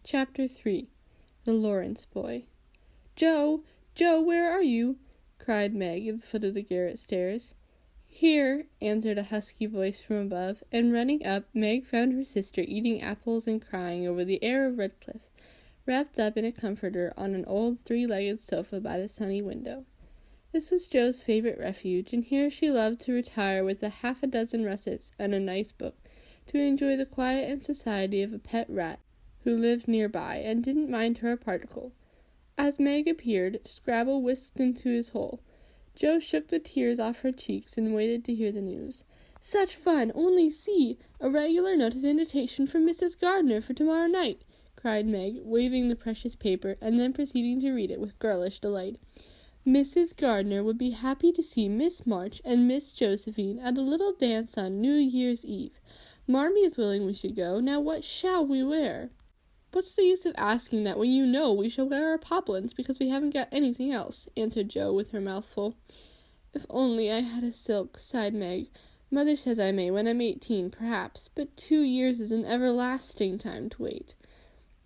Chapter 3. The Laurence Boy. "Joe! Joe, where are you?" cried Meg at the foot of the garret stairs. "Here," answered a husky voice from above, and running up, Meg found her sister eating apples and crying over the heir of Redcliffe, wrapped up in a comforter on an old three-legged sofa by the sunny window. This was Joe's favorite refuge, and here she loved to retire with half a dozen russets and a nice book, to enjoy the quiet and society of a pet rat, who lived nearby, and didn't mind her a particle. As Meg appeared, Scrabble whisked into his hole. Joe shook the tears off her cheeks and waited to hear the news. "Such fun! Only see! A regular note of invitation from Mrs. Gardner for tomorrow night!" cried Meg, waving the precious paper, and then proceeding to read it with girlish delight. "Mrs. Gardner would be happy to see Miss March and Miss Josephine at a little dance on New Year's Eve. Marmee is willing we should go. Now what shall we wear?" "What's the use of asking that when you know we shall wear our poplins because we haven't got anything else?" answered Joe with her mouth full. "If only I had a silk," sighed Meg. "Mother says I may when I'm 18, perhaps, but 2 years is an everlasting time to wait.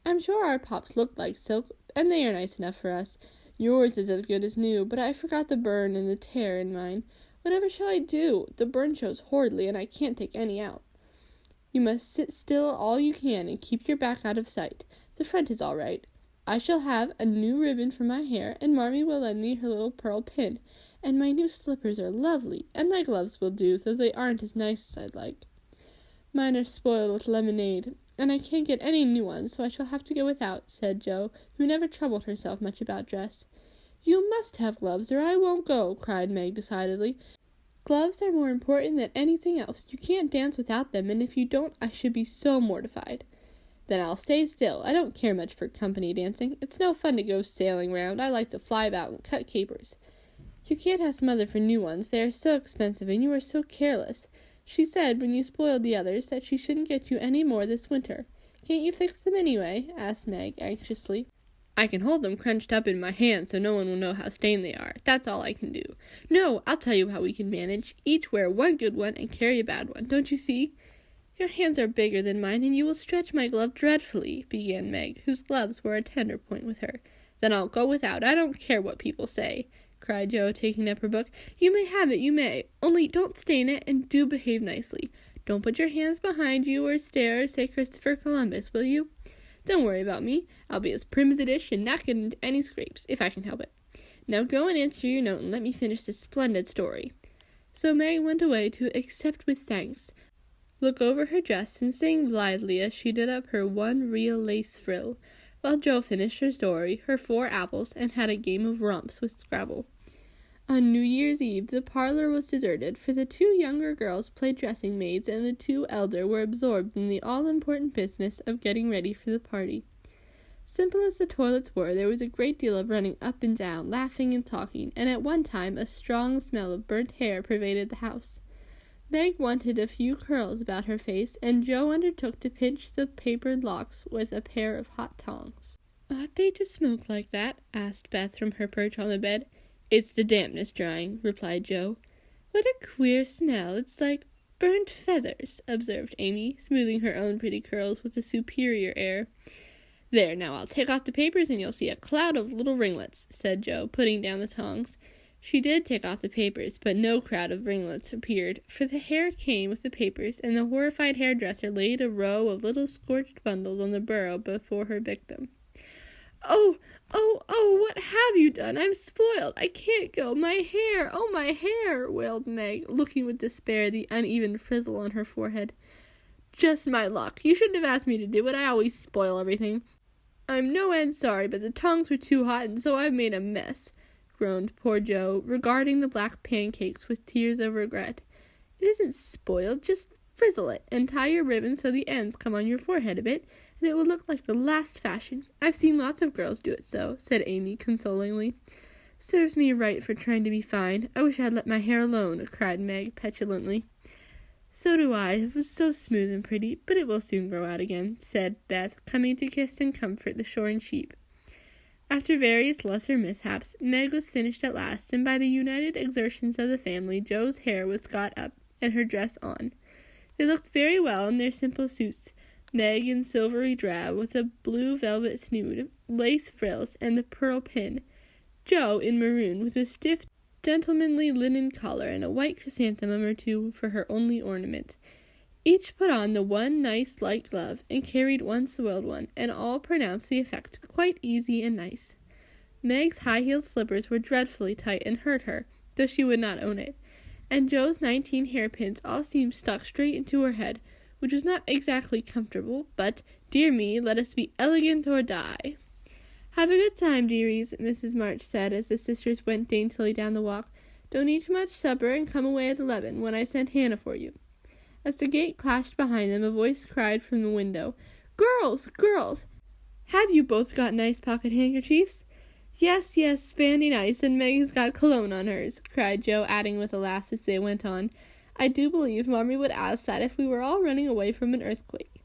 I'm sure our pops look like silk, and they are nice enough for us. Yours is as good as new, but I forgot the burn and the tear in mine. Whatever shall I do? The burn shows horridly, and I can't take any out." "You must sit still all you can and keep your back out of sight. The front is all right. I shall have a new ribbon for my hair, and Marmee will lend me her little pearl pin, and my new slippers are lovely, and my gloves will do, though they aren't as nice as I'd like. Mine are spoiled with lemonade, and I can't get any new ones, so I shall have to go without," said Joe, who never troubled herself much about dress. "You must have gloves, or I won't go," cried Meg decidedly. "Gloves are more important than anything else. You can't dance without them, and if you don't, I should be so mortified." "Then I'll stay still. I don't care much for company dancing. It's no fun to go sailing round. I like to fly about and cut capers." "You can't ask Mother for new ones. They are so expensive, and you are so careless. She said, when you spoiled the others, that she shouldn't get you any more this winter. Can't you fix them anyway?" asked Meg anxiously. "I can hold them crunched up in my hand so no one will know how stained they are. That's all I can do." "No, I'll tell you how we can manage. Each wear one good one and carry a bad one. Don't you see?" "Your hands are bigger than mine, and you will stretch my glove dreadfully," began Meg, whose gloves were a tender point with her. "Then I'll go without. I don't care what people say," cried Joe, taking up her book. "You may have it, you may. Only don't stain it, and do behave nicely. Don't put your hands behind you or stare or say Christopher Columbus, will you? Don't worry about me. I'll be as prim as a dish and not get into any scrapes, if I can help it. Now go and answer your note and let me finish this splendid story." So Meg went away to accept with thanks, look over her dress, and sing blithely as she did up her one real lace frill, while Joe finished her story, her 4 apples, and had a game of romps with Scrabble. On New Year's Eve the parlor was deserted, for the 2 younger girls played dressing maids, and the 2 elder were absorbed in the all-important business of getting ready for the party. Simple as the toilets were, there was a great deal of running up and down, laughing and talking, and at one time a strong smell of burnt hair pervaded the house. Meg wanted a few curls about her face, and Joe undertook to pinch the papered locks with a pair of hot tongs. "Ought they to smoke like that?" asked Beth from her perch on the bed. "It's the dampness drying," replied Joe. "What a queer smell! It's like burnt feathers," observed Amy, smoothing her own pretty curls with a superior air. "There, now I'll take off the papers and you'll see a cloud of little ringlets," said Joe, putting down the tongs. She did take off the papers, but no crowd of ringlets appeared, for the hair came with the papers, and the horrified hairdresser laid a row of little scorched bundles on the burrow before her victim. "Oh, what have you done? I'm spoiled. I can't go. My hair, oh, my hair," wailed Meg, looking with despair at the uneven frizzle on her forehead. "Just my luck. You shouldn't have asked me to do it. I always spoil everything. I'm no end sorry, but the tongs were too hot, and so I've made a mess," groaned poor Joe, regarding the black pancakes with tears of regret. "It isn't spoiled. Just frizzle it, and tie your ribbon so the ends come on your forehead a bit, and it will look like the last fashion. I've seen lots of girls do it so," said Amy consolingly. "Serves me right for trying to be fine. I wish I'd let my hair alone," cried Meg petulantly. "So do I. It was so smooth and pretty, but it will soon grow out again," said Beth, coming to kiss and comfort the shorn sheep. After various lesser mishaps, Meg was finished at last, and by the united exertions of the family, Joe's hair was got up, and her dress on. They looked very well in their simple suits, Meg in silvery drab with a blue velvet snood, lace frills, and the pearl pin. Jo in maroon with a stiff, gentlemanly linen collar and a white chrysanthemum or two for her only ornament. Each put on the one nice light glove and carried one soiled one, and all pronounced the effect quite easy and nice. Meg's high-heeled slippers were dreadfully tight and hurt her, though she would not own it, and Jo's 19 hairpins all seemed stuck straight into her head, which was not exactly comfortable, but, dear me, let us be elegant or die. "Have a good time, dearies," Mrs. March said as the sisters went daintily down the walk. "Don't eat too much supper and come away at 11, when I send Hannah for you." As the gate clashed behind them, a voice cried from the window, "Girls! Girls! Have you both got nice pocket handkerchiefs?" Yes, spandy nice, and Meg has got cologne on hers," cried Jo, adding with a laugh as they went on, "I do believe Mommy would ask that if we were all running away from an earthquake."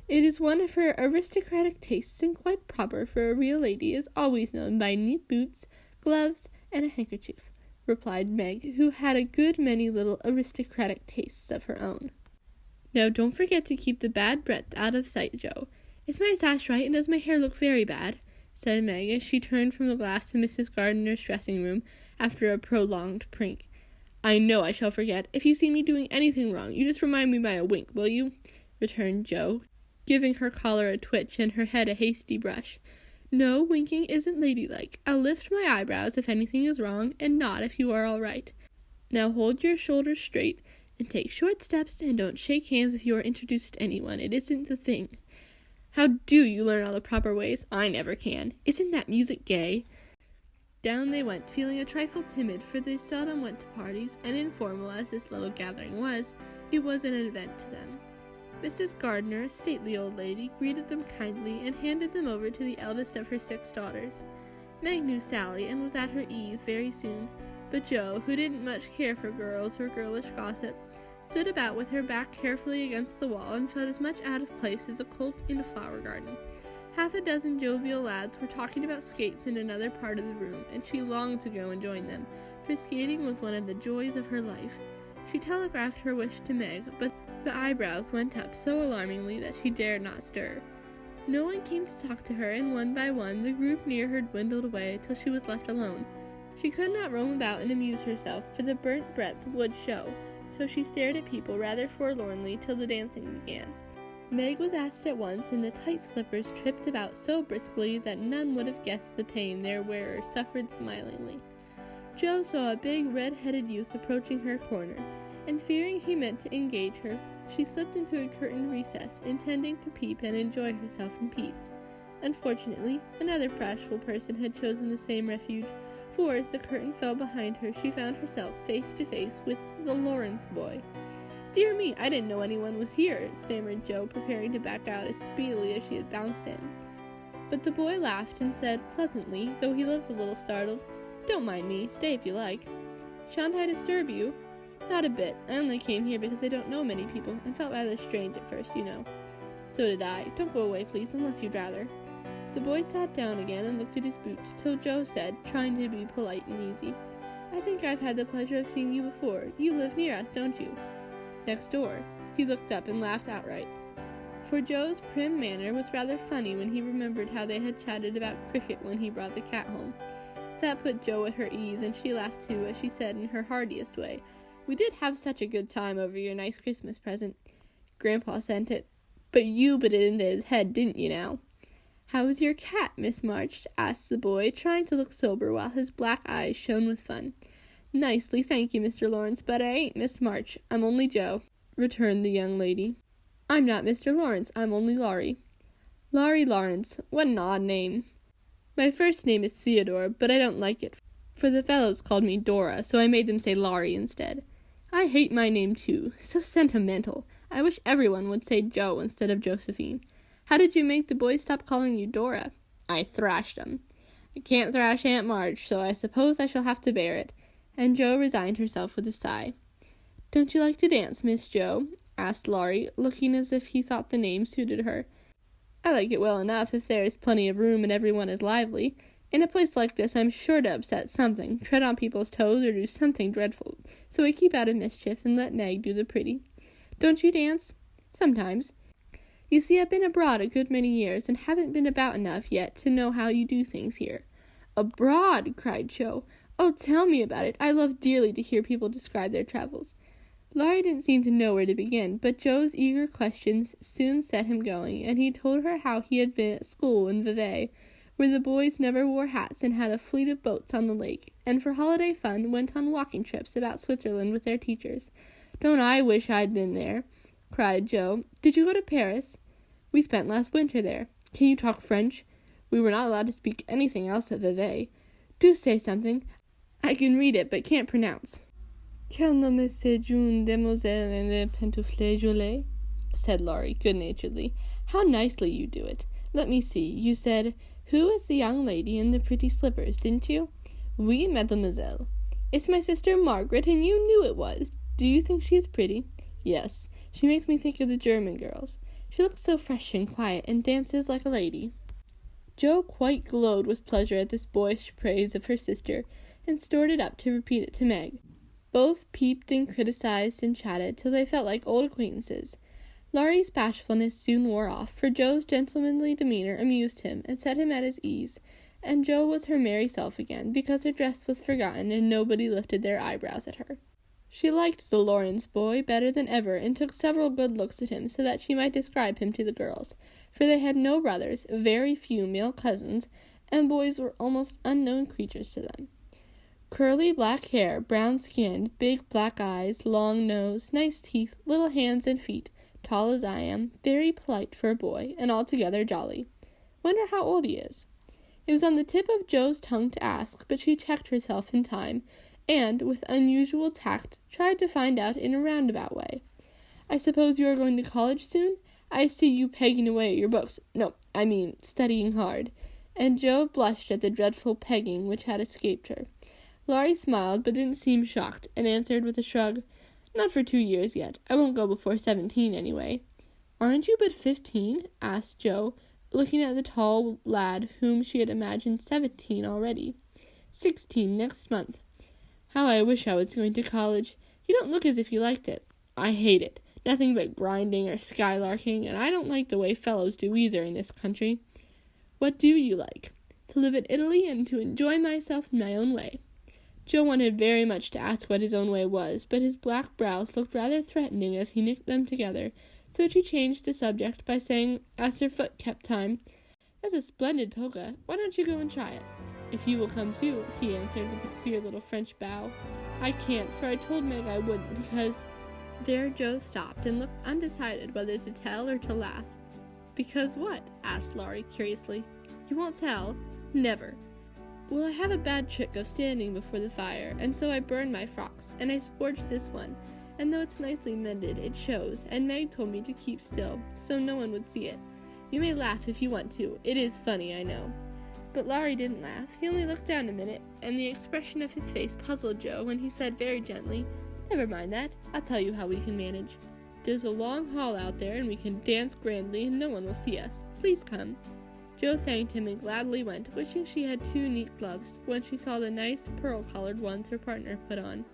"It is one of her aristocratic tastes, and quite proper, for a real lady is always known by neat boots, gloves, and a handkerchief," replied Meg, who had a good many little aristocratic tastes of her own. "Now don't forget to keep the bad breath out of sight, Jo. Is my sash right, and does my hair look very bad?" said Meg as she turned from the glass to Mrs. Gardner's dressing room after a prolonged prank. "I know I shall forget. If you see me doing anything wrong, you just remind me by a wink, will you?" returned Jo, giving her collar a twitch and her head a hasty brush. "No, winking isn't ladylike. I'll lift my eyebrows if anything is wrong, and nod if you are all right. Now hold your shoulders straight, and take short steps, and don't shake hands if you are introduced to anyone. It isn't the thing. How do you learn all the proper ways? I never can. Isn't that music gay?" Down they went, feeling a trifle timid, for they seldom went to parties, and informal as this little gathering was, it was an event to them. Mrs. Gardner, a stately old lady, greeted them kindly and handed them over to the eldest of her 6 daughters. Meg knew Sally and was at her ease very soon, but Jo, who didn't much care for girls or girlish gossip, stood about with her back carefully against the wall and felt as much out of place as a colt in a flower garden. Half a dozen jovial lads were talking about skates in another part of the room, and she longed to go and join them, for skating was one of the joys of her life. She telegraphed her wish to Meg, but the eyebrows went up so alarmingly that she dared not stir. No one came to talk to her, and one by one the group near her dwindled away till she was left alone. She could not roam about and amuse herself, for the burnt breath would show, so she stared at people rather forlornly till the dancing began. Meg was asked at once, and the tight slippers tripped about so briskly that none would have guessed the pain their wearer suffered smilingly. Jo saw a big red-headed youth approaching her corner, and fearing he meant to engage her, she slipped into a curtained recess, intending to peep and enjoy herself in peace. Unfortunately, another bashful person had chosen the same refuge, for as the curtain fell behind her, she found herself face to face with the Laurence boy. "Dear me, I didn't know anyone was here," stammered Jo, preparing to back out as speedily as she had bounced in. But the boy laughed and said pleasantly, though he looked a little startled, "Don't mind me, stay if you like." "Shan't I disturb you?" "Not a bit. I only came here because I don't know many people, and felt rather strange at first, you know." "So did I. Don't go away, please, unless you'd rather." The boy sat down again and looked at his boots, till Jo said, trying to be polite and easy, "I think I've had the pleasure of seeing you before. You live near us, don't you?" "Next door." He looked up and laughed outright, for Jo's prim manner was rather funny when he remembered how they had chatted about cricket when he brought the cat home. That put Jo at her ease, and she laughed too, as she said in her heartiest way, "We did have such a good time over your nice Christmas present. Grandpa sent it, but you put it into his head, didn't you now?" "How is your cat, Miss March?" asked the boy, trying to look sober while his black eyes shone with fun. "Nicely, thank you, Mr. Laurence, but I ain't Miss March. I'm only Jo," returned the young lady. "I'm not Mr. Laurence. I'm only Laurie." "Laurie Laurence. What an odd name." "My first name is Theodore, but I don't like it, for the fellows called me Dora, so I made them say Laurie instead. I hate my name too. So sentimental. I wish everyone would say Jo instead of Josephine. How did you make the boys stop calling you Dora?" "I thrashed them." "I can't thrash Aunt March, so I suppose I shall have to bear it," and Jo resigned herself with a sigh. "Don't you like to dance, Miss Jo?" asked Laurie, looking as if he thought the name suited her. "I like it well enough if there is plenty of room and everyone is lively. In a place like this I'm sure to upset something, tread on people's toes, or do something dreadful, so I keep out of mischief and let Meg do the pretty." "Don't you dance?" "Sometimes." You see, I've been abroad a good many years, and haven't been about enough yet to know how you do things here." "Abroad!" cried Joe. "Oh, tell me about it. I love dearly to hear people describe their travels." Laurie didn't seem to know where to begin, but Joe's eager questions soon set him going, and he told her how he had been at school in Vevey, where the boys never wore hats and had a fleet of boats on the lake, and for holiday fun went on walking trips about Switzerland with their teachers. "Don't I wish I'd been there!" cried Joe. "Did you go to Paris?" "We spent last winter there." "Can you talk French?" "We were not allowed to speak anything else at Vevey." "Do say something. I can read it, but can't pronounce." "Quel nom est une demoiselle en les pantoufles jolies?" said Laurie good-naturedly. "How nicely you do it. Let me see. You said, 'Who is the young lady in the pretty slippers,' didn't you?" "Oui, mademoiselle." "It's my sister Margaret, and you knew it was. Do you think she is pretty?" "Yes. She makes me think of the German girls. She looks so fresh and quiet, and dances like a lady." Joe quite glowed with pleasure at this boyish praise of her sister, and stored it up to repeat it to Meg. Both peeped and criticized and chatted till they felt like old acquaintances. Laurie's bashfulness soon wore off, for Joe's gentlemanly demeanor amused him and set him at his ease, and Joe was her merry self again, because her dress was forgotten and nobody lifted their eyebrows at her. She liked the Laurence boy better than ever, and took several good looks at him so that she might describe him to the girls, for they had no brothers, very few male cousins, and boys were almost unknown creatures to them. Curly black hair, brown skin, big black eyes, long nose, nice teeth, little hands and feet, tall as I am, very polite for a boy, and altogether jolly. Wonder how old he is. It was on the tip of Joe's tongue to ask, but she checked herself in time, and, with unusual tact, tried to find out in a roundabout way. "I suppose you are going to college soon? I see you pegging away at your books. No, I mean studying hard." And Joe blushed at the dreadful pegging which had escaped her. Laurie smiled, but didn't seem shocked, and answered with a shrug, "Not for 2 years yet. I won't go before 17 anyway." "Aren't you but 15? asked Joe, looking at the tall lad whom she had imagined 17 already. 16 next month." "How I wish I was going to college. You don't look as if you liked it." "I hate it. Nothing but grinding or skylarking, and I don't like the way fellows do either in this country." "What do you like?" "To live in Italy and to enjoy myself in my own way." Joe wanted very much to ask what his own way was, but his black brows looked rather threatening as he knit them together, so she changed the subject by saying, as her foot kept time, "That's a splendid polka. Why don't you go and try it?" "If you will come too," he answered with a queer little French bow. "I can't, for I told Meg I wouldn't, because—" There Joe stopped and looked undecided whether to tell or to laugh. "Because what?" asked Laurie curiously. "You won't tell?" "Never." "Well, I have a bad trick of standing before the fire, and so I burned my frocks, and I scorched this one, and though it's nicely mended, it shows, and Meg told me to keep still, so no one would see it. You may laugh if you want to. It is funny, I know." But Laurie didn't laugh. He only looked down a minute, and the expression of his face puzzled Joe when he said very gently, "Never mind that. I'll tell you how we can manage. There's a long hall out there, and we can dance grandly, and no one will see us. Please come." Joe thanked him and gladly went, wishing she had 2 neat gloves, when she saw the nice pearl-colored ones her partner put on.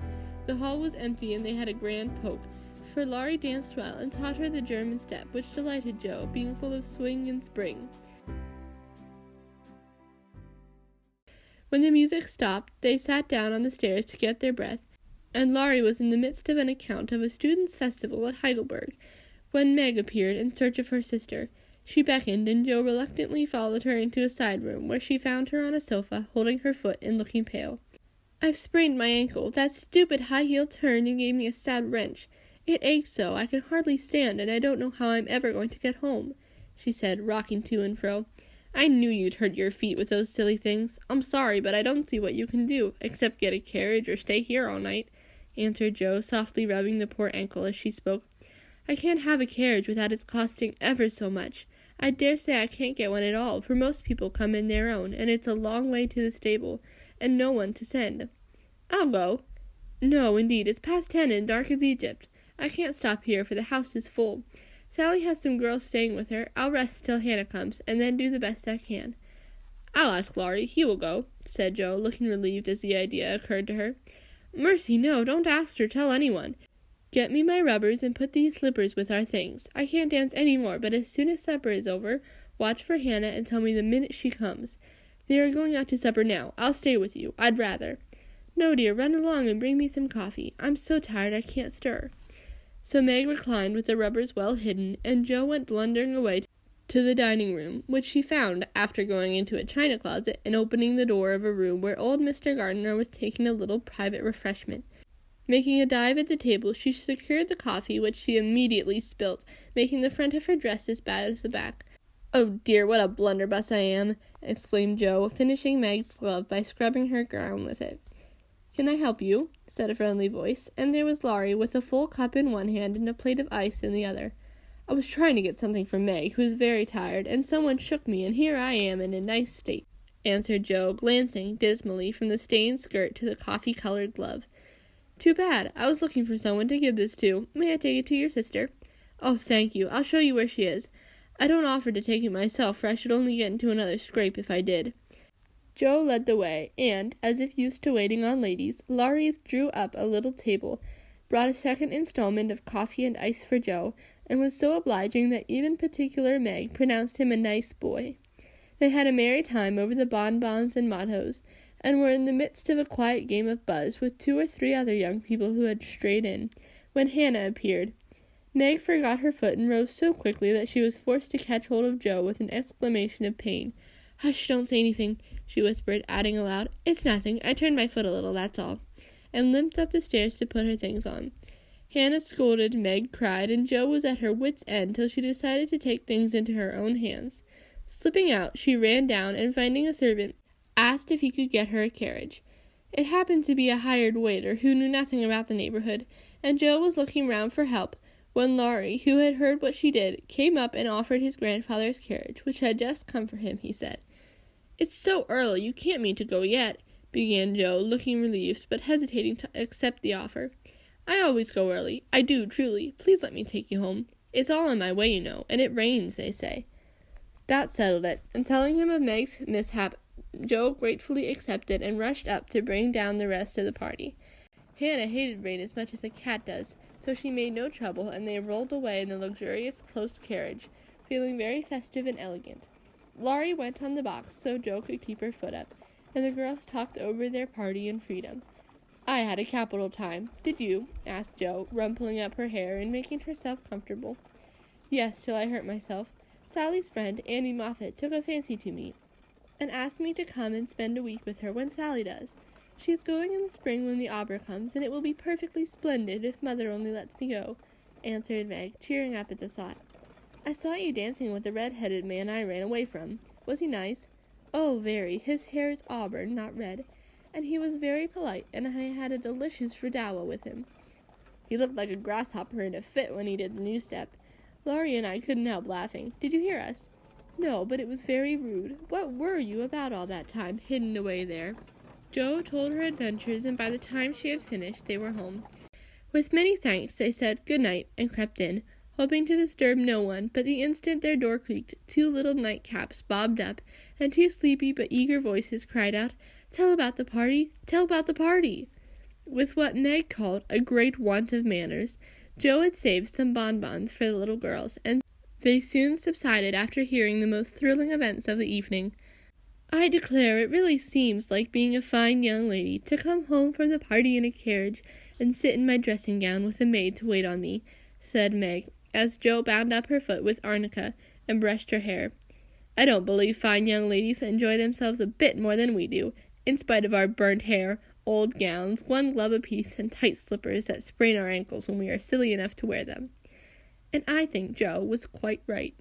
The hall was empty, and they had a grand poke, for Laurie danced well and taught her the German step, which delighted Joe, being full of swing and spring. When the music stopped, they sat down on the stairs to get their breath, and Laurie was in the midst of an account of a students' festival at Heidelberg, when Meg appeared in search of her sister. She beckoned, and Joe reluctantly followed her into a side room, where she found her on a sofa, holding her foot and looking pale. "I've sprained my ankle. That stupid high heel turned and gave me a sad wrench. It aches so, I can hardly stand, and I don't know how I'm ever going to get home," she said, rocking to and fro. "I knew you'd hurt your feet with those silly things. I'm sorry, but I don't see what you can do, except get a carriage or stay here all night," answered Joe, softly rubbing the poor ankle as she spoke. "I can't have a carriage without its costing ever so much. I dare say I can't get one at all, for most people come in their own, and it's a long way to the stable, and no one to send." "I'll go." "No, indeed, it's past 10 and dark as Egypt. I can't stop here, for the house is full. Sally has some girls staying with her. I'll rest till Hannah comes, and then do the best I can." "I'll ask Laurie. He will go," said Joe, looking relieved as the idea occurred to her. "Mercy, no, don't ask or tell anyone. Get me my rubbers and put these slippers with our things. I can't dance any more, but as soon as supper is over, watch for Hannah and tell me the minute she comes. They are going out to supper now. I'll stay with you. I'd rather. No, dear, run along and bring me some coffee. I'm so tired I can't stir. So Meg reclined with the rubbers well hidden, and Jo went blundering away to the dining room, which she found after going into a china closet and opening the door of a room where old Mr. Gardner was taking a little private refreshment. Making a dive at the table, she secured the coffee, which she immediately spilt, making the front of her dress as bad as the back. "Oh dear, what a blunderbuss I am!" exclaimed Jo, finishing Meg's glove by scrubbing her gown with it. "Can I help you?" said a friendly voice, and there was Laurie with a full cup in one hand and a plate of ice in the other. "I was trying to get something for Meg, who is very tired, and someone shook me, and here I am in a nice state," answered Jo, glancing dismally from the stained skirt to the coffee-colored glove. "Too bad. I was looking for someone to give this to. May I take it to your sister?" "Oh, thank you. I'll show you where she is. I don't offer to take it myself, for I should only get into another scrape if I did." Jo led the way, and, as if used to waiting on ladies, Laurie drew up a little table, brought a second installment of coffee and ice for Jo, and was so obliging that even particular Meg pronounced him a nice boy. They had a merry time over the bonbons and mottos, and were in the midst of a quiet game of buzz with 2 or 3 other young people who had strayed in, when Hannah appeared. Meg forgot her foot and rose so quickly that she was forced to catch hold of Jo with an exclamation of pain. "Hush, don't say anything," she whispered, adding aloud, "It's nothing. I turned my foot a little, that's all," and limped up the stairs to put her things on. Hannah scolded, Meg cried, and Jo was at her wits' end till she decided to take things into her own hands. Slipping out, she ran down, and finding a servant, asked if he could get her a carriage. It happened to be a hired waiter who knew nothing about the neighborhood, and Jo was looking round for help, when Laurie, who had heard what she did, came up and offered his grandfather's carriage, which had just come for him, he said. "It's so early, you can't mean to go yet," began Jo, looking relieved, but hesitating to accept the offer. "I always go early. I do, truly. Please let me take you home. It's all on my way, you know, and it rains, they say." That settled it, and telling him of Meg's mishap, Jo gratefully accepted and rushed up to bring down the rest of the party. Hannah hated rain as much as a cat does, so she made no trouble, and they rolled away in the luxurious close carriage, feeling very festive and elegant. Laurie went on the box so Jo could keep her foot up, and the girls talked over their party in freedom. "I had a capital time. Did you?" asked Jo, rumpling up her hair and making herself comfortable. "Yes, till I hurt myself. Sally's friend, Annie Moffat, took a fancy to me, and asked me to come and spend a week with her when Sally does. She is going in the spring when the opera comes, and it will be perfectly splendid if Mother only lets me go," answered Meg, cheering up at the thought. "I saw you dancing with the red-headed man I ran away from. Was he nice?" "Oh, very. His hair is auburn, not red, and he was very polite, and I had a delicious redowa with him." "He looked like a grasshopper in a fit when he did the new step. Laurie and I couldn't help laughing. Did you hear us?" "No, but it was very rude. What were you about all that time, hidden away there?" Jo told her adventures, and by the time she had finished, they were home. With many thanks, they said good night and crept in, hoping to disturb no one, but the instant their door creaked, 2 little nightcaps bobbed up, and 2 sleepy but eager voices cried out, "Tell about the party! Tell about the party!" With what Meg called a great want of manners, Jo had saved some bonbons for the little girls, and they soon subsided after hearing the most thrilling events of the evening. "I declare it really seems like being a fine young lady to come home from the party in a carriage and sit in my dressing gown with a maid to wait on me," said Meg, as Jo bound up her foot with arnica and brushed her hair. "I don't believe fine young ladies enjoy themselves a bit more than we do, in spite of our burnt hair, old gowns, 1 glove apiece, and tight slippers that sprain our ankles when we are silly enough to wear them." And I think Jo was quite right.